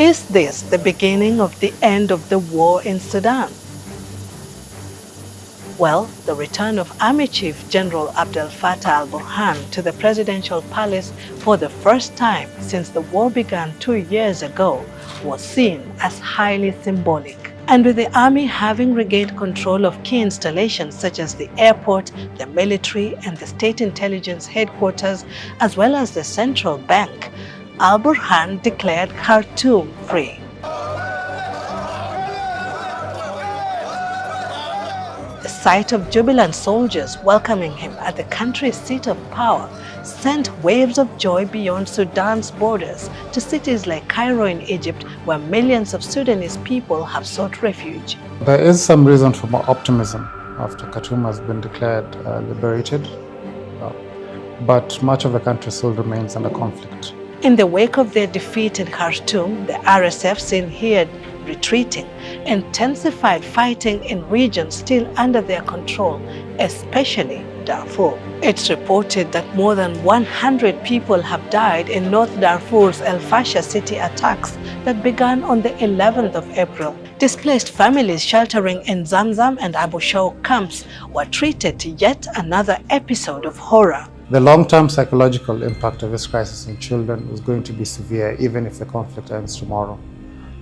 Is this the beginning of the end of the war in Sudan? Well, the return of Army Chief General Abdel Fattah al-Burhan to the presidential palace for the first time since the war began 2 years ago was seen as highly symbolic. And with the army having regained control of key installations such as the airport, the military, and the state intelligence headquarters, as well as the central bank, al-Burhan declared Khartoum free. The sight of jubilant soldiers welcoming him at the country's seat of power sent waves of joy beyond Sudan's borders to cities like Cairo in Egypt, where millions of Sudanese people have sought refuge. There is some reason for more optimism after Khartoum has been declared liberated, but much of the country still remains under conflict. In the wake of their defeat in Khartoum, the RSF, seen here retreating, intensified fighting in regions still under their control, especially Darfur. It's reported that more than 100 people have died in North Darfur's El Fasher city attacks that began on the 11th of April. Displaced families sheltering in Zamzam and Abu Shaw camps were treated to yet another episode of horror. The long-term psychological impact of this crisis on children is going to be severe even if the conflict ends tomorrow.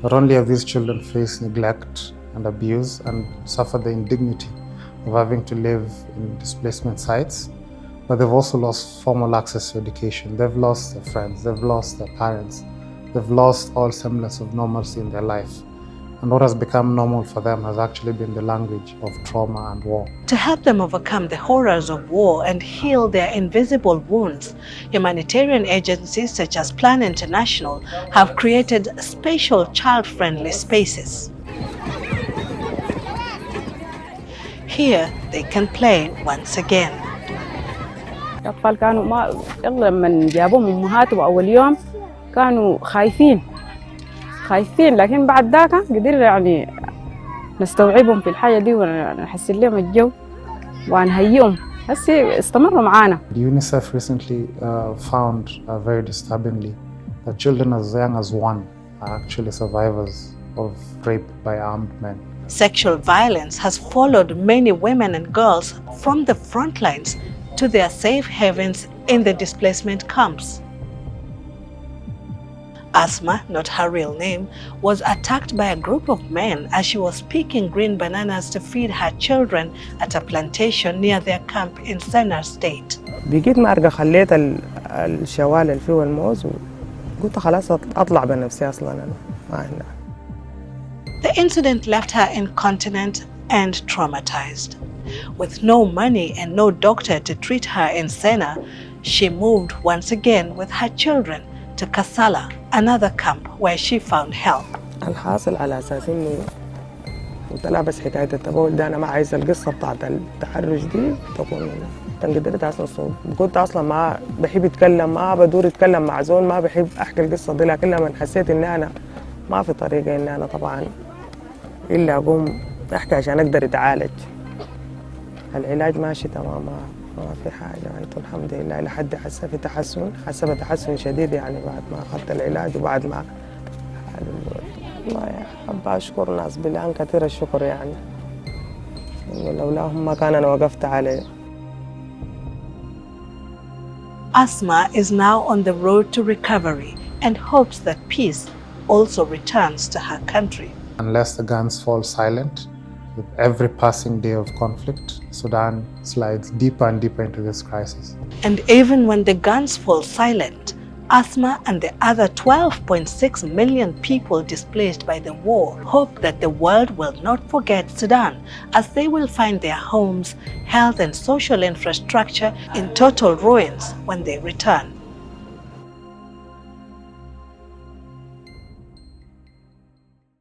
Not only have these children faced neglect and abuse and suffered the indignity of having to live in displacement sites, but they've also lost formal access to education. They've lost their friends, they've lost their parents, they've lost all semblance of normalcy in their life. And what has become normal for them has actually been the language of trauma and war. To help them overcome the horrors of war and heal their invisible wounds, humanitarian agencies such as Plan International have created special child-friendly spaces. Here they can play once again. الأطفال كانوا ما أغلب من جابوهم أمهاتهم أول يوم كانوا خايفين لكن بعد ذاك قدرنا يعني نستوعبهم في الحاجة دي ونحسن لهم الجو ونهيئهم هسه استمروا معانا. UNICEF recently found very disturbingly that children as young as 1 are actually survivors of rape by armed men. Sexual violence has followed many women and girls from the front lines to their safe havens in the displacement camps. Asma, not her real name, was attacked by a group of men as she was picking green bananas to feed her children at a plantation near their camp in Sennar State. بقيت مارقة خليت الشوال اللي فيه الموز وقلت خلاص أطلع بنفسي أصلاً أنا ما عندي. The incident left her incontinent and traumatized. With no money and no doctor to treat her in Sennar, she moved once again with her children to Kassala, another camp where she found help. الحاصل على أساس إنه قلت لها بس حكاية التبول ده أنا ما عايزة القصة بتاعت التحرش دي تكون منها. قدرت أصلا صوت. كنت أصلا ما بحب أتكلم ما بدور أتكلم مع زول ما بحب أحكي القصة دي لكن لما حسيت إن أنا ما في طريقة إن أنا طبعا إلا أقوم أحكي عشان أقدر أتعالج. العلاج ماشي تمام ما في حاجة أنتم الحمد لله لحد حاسة في تحسن حاسة بتحسن شديد يعني بعد ما أخذت العلاج وبعد ما والله حابة أشكر الناس بالله كثير الشكر يعني إنه لولاهم ما كان أنا وقفت عليه. Asma is now on the road to recovery and hopes that peace also returns to her country. Unless the guns fall silent, with every passing day of conflict, Sudan slides deeper and deeper into this crisis. And even when the guns fall silent, Asma and the other 12.6 million people displaced by the war hope that the world will not forget Sudan, as they will find their homes, health and social infrastructure in total ruins when they return.